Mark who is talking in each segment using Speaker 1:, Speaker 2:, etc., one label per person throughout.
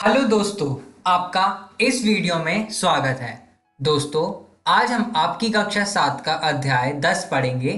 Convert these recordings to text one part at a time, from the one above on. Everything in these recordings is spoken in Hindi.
Speaker 1: हेलो दोस्तों, आपका इस वीडियो में स्वागत है। दोस्तों, आज हम आपकी कक्षा 7 का अध्याय 10 पढ़ेंगे,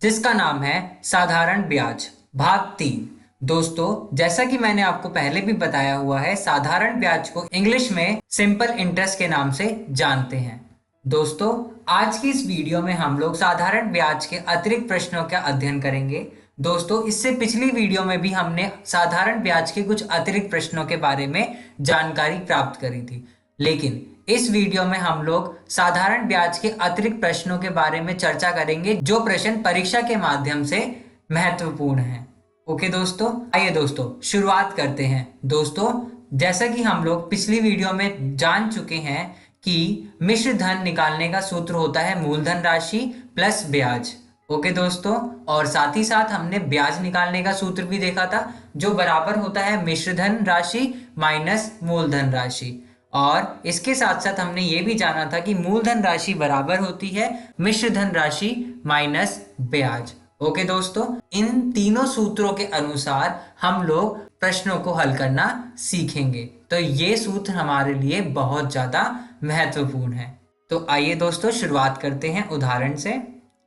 Speaker 1: जिसका नाम है साधारण ब्याज भाग 3। दोस्तों, जैसा कि मैंने आपको पहले भी बताया हुआ है, साधारण ब्याज को इंग्लिश में सिंपल इंटरेस्ट के नाम से जानते हैं। दोस्तों, आज की इस वीडियो में हम लोग साधारण ब्याज के अतिरिक्त प्रश्नों का अध्ययन करेंगे। दोस्तों, इससे पिछली वीडियो में भी हमने साधारण ब्याज के कुछ अतिरिक्त प्रश्नों के बारे में जानकारी प्राप्त करी थी, लेकिन इस वीडियो में हम लोग साधारण ब्याज के अतिरिक्त प्रश्नों के बारे में चर्चा करेंगे, जो प्रश्न परीक्षा के माध्यम से महत्वपूर्ण है। ओके दोस्तों, आइए दोस्तों शुरुआत करते हैं। दोस्तों, जैसा कि हम लोग पिछली वीडियो में जान चुके हैं कि मिश्र धन निकालने का सूत्र होता है मूलधन राशि प्लस ब्याज। ओके दोस्तों, और साथ ही साथ हमने ब्याज निकालने का सूत्र भी देखा था, जो बराबर होता है मिश्र धन राशि माइनस मूलधन राशि। और इसके साथ साथ हमने ये भी जाना था कि मूलधन राशि बराबर होती है मिश्र धन राशि माइनस ब्याज। ओके दोस्तों, इन तीनों सूत्रों के अनुसार हम लोग प्रश्नों को हल करना सीखेंगे, तो ये सूत्र हमारे लिए बहुत ज्यादा महत्वपूर्ण है। तो आइए दोस्तों शुरुआत करते हैं उदाहरण से।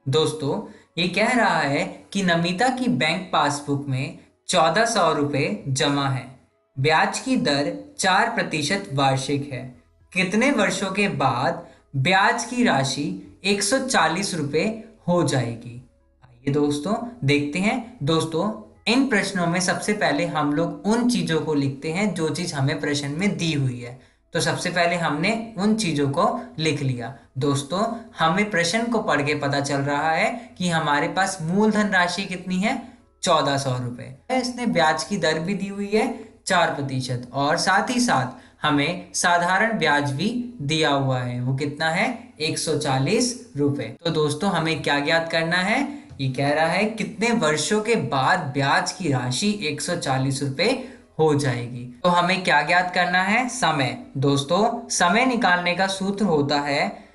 Speaker 1: दोस्तों, ये कह रहा है कि नमिता की बैंक पासबुक में 1400 रुपये जमा है। ब्याज की दर 4% वार्षिक है। कितने वर्षों के बाद ब्याज की राशि 140 रुपये हो जाएगी? आइए दोस्तों देखते हैं। दोस्तों, इन प्रश्नों में सबसे पहले हम लोग उन चीजों को लिखते हैं जो चीज हमें प्रश्न में दी हुई है। तो सबसे पहले हमने उन चीजों को लिख लिया। दोस्तों, हमें प्रश्न को पढ़ के पता चल रहा है कि हमारे पास मूलधन राशि कितनी है, 1400 रुपये। इसने ब्याज की दर भी दी हुई है 4%, और साथ ही साथ हमें साधारण ब्याज भी दिया हुआ है, वो कितना है, 140 रुपये। तो दोस्तों, हमें क्या ज्ञात करना है? ये कह रहा है कितने वर्षों के बाद ब्याज की राशि 140 रुपये हो जाएगी। तो हमें क्या ज्ञात करना है? समय। दोस्तों, समय निकालने का सूत्र होता है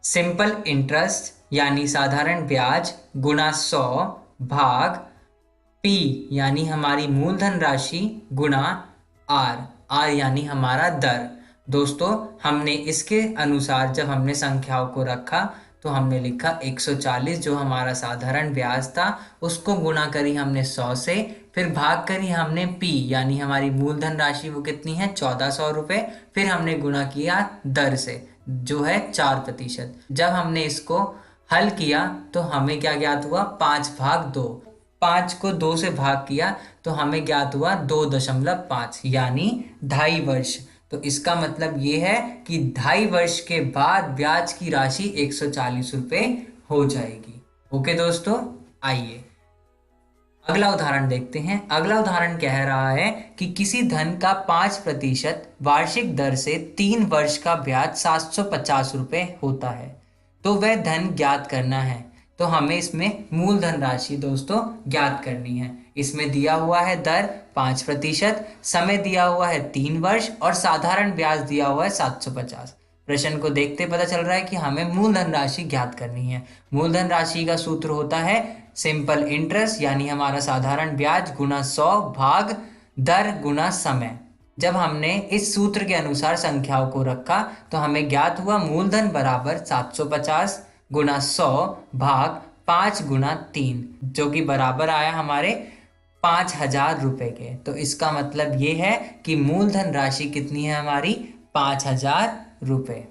Speaker 1: सिंपल इंटरेस्ट यानी साधारण ब्याज गुना 100 भाग पी यानी हमारी मूलधन राशि गुना आर यानी हमारा दर। दोस्तों, हमने इसके अनुसार जब हमने संख्याओं को रखा तो हमने लिखा 140, जो हमारा साधारण ब्याज था, उसको गुना करी हमने 100 से, फिर भाग करी हमने पी यानी हमारी मूलधन राशि वो कितनी है, 1400 रुपये, फिर हमने गुना किया दर से जो है 4%। जब हमने इसको हल किया तो हमें क्या ज्ञात हुआ, 5/2। 5 को 2 से भाग किया तो हमें ज्ञात हुआ 2.5 यानी 2.5 वर्ष। तो इसका मतलब ये है कि 2.5 वर्ष के बाद ब्याज की राशि 140 रुपये हो जाएगी। ओके दोस्तों, आइए अगला उदाहरण देखते हैं। अगला उदाहरण कह रहा है कि किसी धन का 5% वार्षिक दर से 3 वर्ष का ब्याज 750 रुपये होता है, तो वह धन ज्ञात करना है। तो हमें इसमें मूलधन राशि दोस्तों ज्ञात करनी है। इसमें दिया हुआ है दर 5%, समय दिया हुआ है 3 वर्ष, और साधारण ब्याज दिया हुआ है 750। प्रश्न को देखते पता चल रहा है कि हमें मूलधन राशि ज्ञात करनी है। मूलधन राशि का सूत्र होता है सिंपल इंटरेस्ट यानी हमारा साधारण ब्याज गुना 100 भाग दर गुना समय। जब हमने इस सूत्र के अनुसार संख्याओं को रखा तो हमें ज्ञात हुआ मूलधन बराबर 750 गुना 100 भाग 5 गुना 3, जो कि बराबर आया हमारे 5000 रुपये के। तो इसका मतलब ये है कि मूलधन राशि कितनी है हमारी, 5000 रुपये।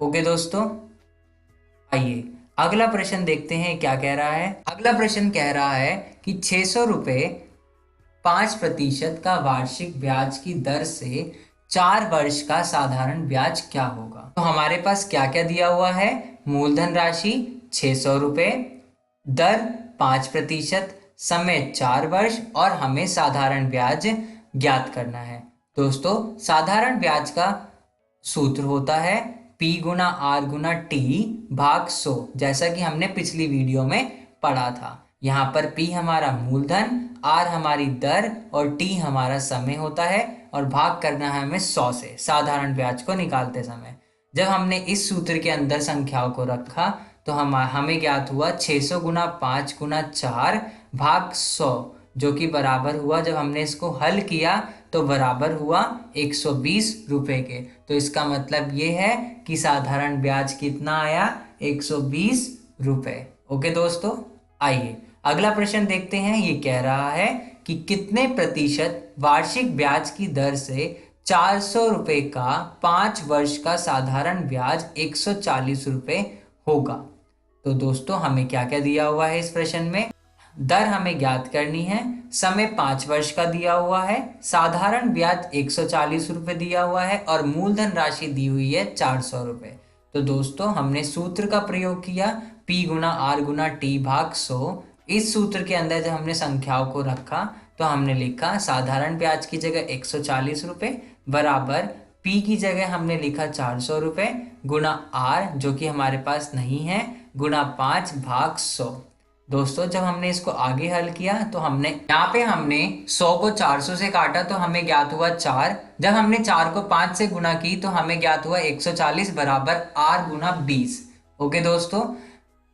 Speaker 1: ओके दोस्तों, आइए अगला प्रश्न देखते हैं क्या कह रहा है। अगला प्रश्न कह रहा है कि 600 रुपये 5% का वार्षिक ब्याज की दर से 4 वर्ष का साधारण ब्याज क्या होगा? तो हमारे पास क्या क्या दिया हुआ है, मूलधन राशि 600 रुपये, दर 5%, समय 4 वर्ष, और हमें साधारण ब्याज ज्ञात करना है। दोस्तों, साधारण ब्याज का सूत्र होता है P गुना R गुना T भाग 100, जैसा कि हमने पिछली वीडियो में पढ़ा था। यहाँ पर P हमारा मूलधन, R हमारी दर और T हमारा समय होता है, और भाग करना है हमें 100 से साधारण ब्याज को निकालते समय। जब हमने इस सूत्र के अंदर संख्याओं को रखा तो हमें ज्ञात हुआ 600 गुना 5 गुना 4 भाग 100, जो कि बराबर हुआ, जब हमने इसको हल किया तो तो बराबर हुआ 120 रुपए के। तो इसका मतलब ये है कि साधारण ब्याज कितना आया, 120 रुपए। ओके दोस्तों, आइए अगला प्रश्न देखते हैं। ये कह रहा है कि कितने प्रतिशत वार्षिक ब्याज की दर से 400 रुपए का 5 वर्ष का साधारण ब्याज 140 रुपए होगा। तो दोस्तों हमें क्या क्या दिया हुआ है इस प्रश्न में, दर हमें ज्ञात करनी है, समय 5 वर्ष का दिया हुआ है, साधारण ब्याज 140 रुपए दिया हुआ है और मूलधन राशि दी हुई है 400 रुपए। तो दोस्तों हमने सूत्र का प्रयोग किया, P गुना R गुना T भाग 100। इस सूत्र के अंदर जब हमने संख्याओं को रखा तो हमने लिखा साधारण ब्याज की जगह 140 रुपए बराबर P की जगह हमने लिखा 400 रुपए गुना R जो कि हमारे पास नहीं है गुना 5 भाग 100। दोस्तों जब हमने इसको आगे हल किया तो हमने यहाँ पे हमने 100 को 400 से काटा तो हमें ज्ञात हुआ 4। जब हमने 4 को 5 से गुना की तो हमें ज्ञात हुआ 140 बराबर R गुना 20। ओके दोस्तों,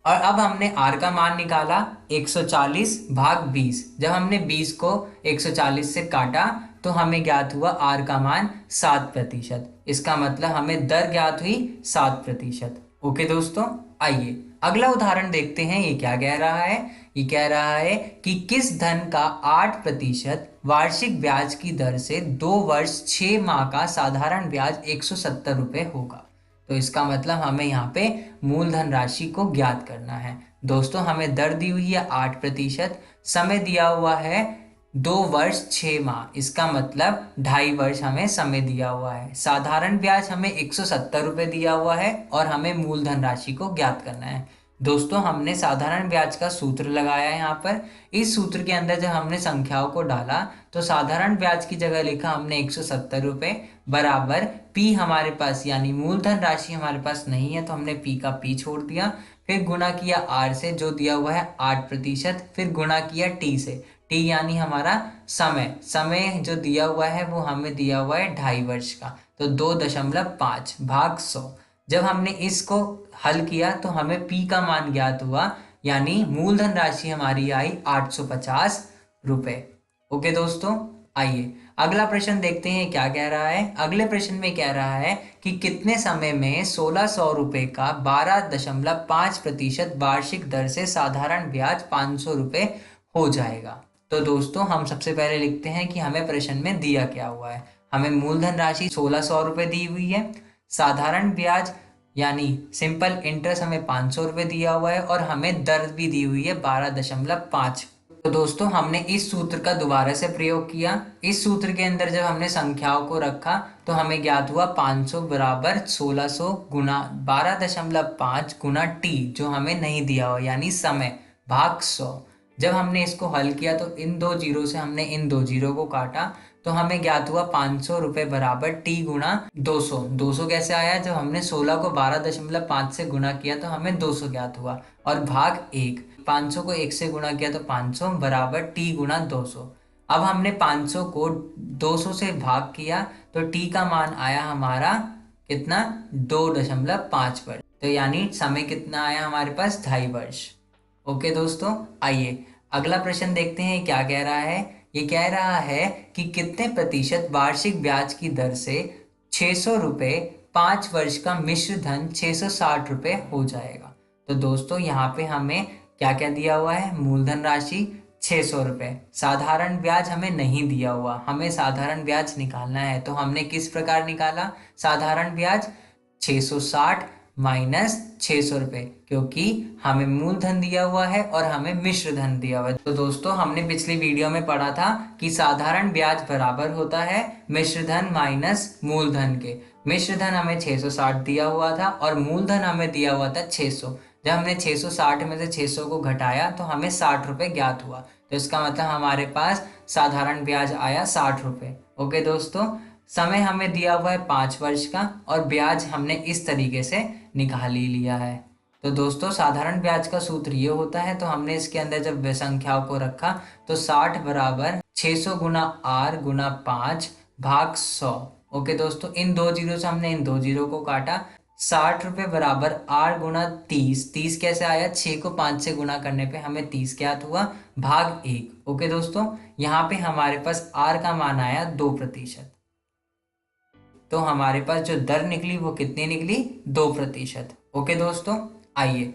Speaker 1: और अब हमने R का मान निकाला 140 भाग 20। जब हमने 20 को 140 से काटा तो हमें ज्ञात हुआ R का मान 7%। इसका मतलब हमें दर ज्ञात हुई 7%। ओके दोस्तों, आइए अगला उदाहरण देखते हैं। ये क्या कह रहा है, ये कह रहा है कि किस धन का 8% वार्षिक ब्याज की दर से 2 वर्ष 6 माह का साधारण ब्याज 170 रुपए होगा। तो इसका मतलब हमें यहाँ पे मूलधन राशि को ज्ञात करना है। दोस्तों हमें दर दी हुई है 8%, समय दिया हुआ है 2 वर्ष 6 माह, इसका मतलब 2.5 वर्ष हमें समय दिया हुआ है। साधारण ब्याज हमें 170 रुपये दिया हुआ है और हमें मूलधन राशि को ज्ञात करना है। दोस्तों हमने साधारण ब्याज का सूत्र लगाया है यहाँ पर। इस सूत्र के अंदर जब हमने संख्याओं को डाला तो साधारण ब्याज की जगह लिखा हमने 170 रुपये बराबर P हमारे पास यानी मूलधन राशि हमारे पास नहीं है तो हमने P का P छोड़ दिया, फिर गुना किया R से जो दिया हुआ है 8%, फिर गुना किया T से, T यानी हमारा समय, समय जो दिया हुआ है वो हमें दिया हुआ है 2.5 वर्ष का, तो 2.5 भाग 100। जब हमने इसको हल किया तो हमें P का मान ज्ञात हुआ यानी मूलधन राशि हमारी आई 850 रुपए। ओके दोस्तों, आइए अगला प्रश्न देखते हैं क्या कह रहा है। अगले प्रश्न में कह रहा है कि कितने समय में 1600 रुपए का 12.5% वार्षिक दर से साधारण ब्याज 500 रुपए हो जाएगा। तो दोस्तों हम सबसे पहले लिखते हैं कि हमें प्रश्न में दिया क्या हुआ है। हमें मूलधन राशि 1600 रुपए दी हुई है, साधारण ब्याज यानी सिंपल इंटरेस्ट हमें 500 रुपये दिया हुआ है और हमें दर भी दी हुई है 12.5। तो दोस्तों हमने इस सूत्र का दोबारा से प्रयोग किया। इस सूत्र के अंदर जब हमने संख्याओं को रखा तो हमें ज्ञात हुआ 500 बराबर 1600 गुना 12.5 गुना T जो हमें नहीं दिया हुआ यानी समय भाग 100। जब हमने इसको हल किया तो इन दो जीरो से हमने इन दो जीरो को काटा तो हमें ज्ञात हुआ 500 रुपये बराबर T गुना 200। 200 कैसे आया, जब हमने 16 को 12.5 से गुना किया तो हमें 200 ज्ञात हुआ और भाग 1, 500 को 1 से गुना किया तो 500 बराबर T गुना 200। अब हमने 500 को 200 से भाग किया तो T का मान आया हमारा कितना, 2.5 वर्ष। तो यानी समय कितना आया हमारे पास, 2.5 वर्ष। ओके दोस्तों, आइए अगला प्रश्न देखते हैं क्या कह रहा है। ये कह रहा है कि कितने प्रतिशत वार्षिक ब्याज की दर से 600 रुपये 5 वर्ष का मिश्र धन 660 रुपये हो जाएगा। तो दोस्तों यहाँ पे हमें क्या क्या दिया हुआ है, मूलधन राशि 600 रुपये, साधारण ब्याज हमें नहीं दिया हुआ, हमें साधारण ब्याज निकालना है। तो हमने किस प्रकार निकाला, साधारण ब्याज 660 माइनस 600 रुपये, क्योंकि हमें मूलधन दिया हुआ है और हमें मिश्र धन दिया हुआ है। तो दोस्तों हमने पिछली वीडियो में पढ़ा था कि साधारण ब्याज बराबर होता है मिश्र धन माइनस मूलधन के। मिश्र धन हमें 660 दिया हुआ था और मूलधन हमें दिया हुआ था 600। जब हमने 660 में से 600 को घटाया तो हमें 60 रुपये ज्ञात हुआ। तो इसका मतलब हमारे पास साधारण ब्याज आया 60 रुपये। ओके दोस्तों, समय हमें दिया हुआ है 5 वर्ष का और ब्याज हमने इस तरीके से निकाल ही लिया है। तो दोस्तों साधारण ब्याज का सूत्र ये होता है, तो हमने इसके अंदर जब संख्याओं को रखा तो 60 बराबर 600 गुना R गुना 5 भाग 100। ओके दोस्तों, इन दो जीरो से हमने इन दो जीरो को काटा, 60 रुपये बराबर 8 × 30। 30 कैसे आया, 6 को 5 से गुणा करने पे हमें 30 ज्ञात हुआ, भाग 1। ओके दोस्तों, यहाँ पे हमारे पास आर का मान आया 2%। तो हमारे पास जो दर निकली वो कितनी निकली, 2%। ओके दोस्तों, आइए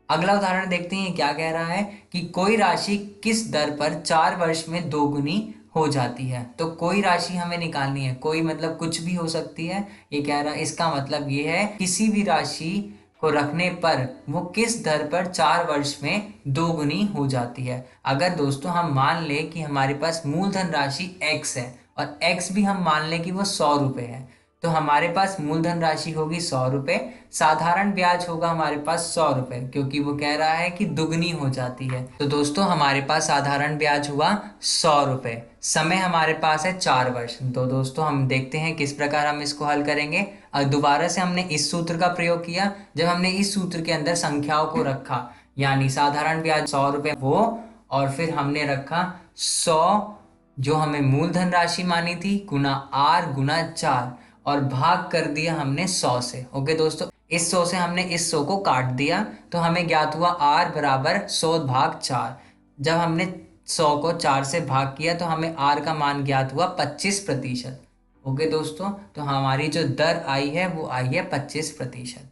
Speaker 1: अगला उदाहरण देखते हैं। क्या कह रहा है कि कोई राशि किस दर पर 4 वर्ष में दोगुनी हो जाती है। तो कोई राशि हमें निकालनी है, कोई मतलब कुछ भी हो सकती है। ये कह रहा है, इसका मतलब ये है किसी भी राशि को रखने पर वो किस दर पर 4 वर्ष में दोगुनी हो जाती है। अगर दोस्तों हम मान लें कि हमारे पास मूलधन राशि x है और x भी हम मान लें कि वो 100 रुपये है, तो हमारे पास मूलधन राशि होगी 100 रुपये, साधारण ब्याज होगा हमारे पास 100 रुपये, क्योंकि वो कह रहा है कि दुगनी हो जाती है। तो दोस्तों हमारे पास साधारण ब्याज हुआ 100 रुपये, समय हमारे पास है 4 वर्ष। तो दोस्तों हम देखते हैं किस प्रकार हम इसको हल करेंगे। दोबारा से हमने इस सूत्र का प्रयोग किया। जब हमने इस सूत्र के अंदर संख्याओं को रखा, यानी साधारण ब्याज 100 रुपये वो, और फिर हमने रखा 100 जो हमें मूलधन राशि मानी थी, गुना आर गुना 4, और भाग कर दिया हमने 100 से। ओके दोस्तों, इस 100 से हमने इस 100 को काट दिया, तो हमें ज्ञात हुआ आर बराबर 100 भाग 4। जब हमने 100 को 4 से भाग किया तो हमें आर का मान ज्ञात हुआ 25%। ओके दोस्तों, तो हमारी जो दर आई है वो आई है 25%।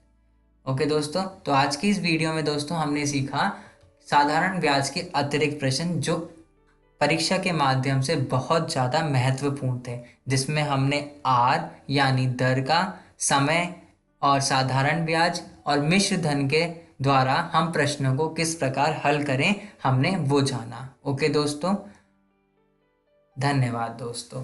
Speaker 1: ओके दोस्तों, तो आज की इस वीडियो में दोस्तों हमने सीखा साधारण ब्याज के अतिरिक्त प्रश्न जो परीक्षा के माध्यम से बहुत ज़्यादा महत्वपूर्ण थे, जिसमें हमने आर यानी दर का, समय और साधारण ब्याज और मिश्र धन के द्वारा हम प्रश्नों को किस प्रकार हल करें हमने वो जाना। ओके दोस्तों, धन्यवाद दोस्तों।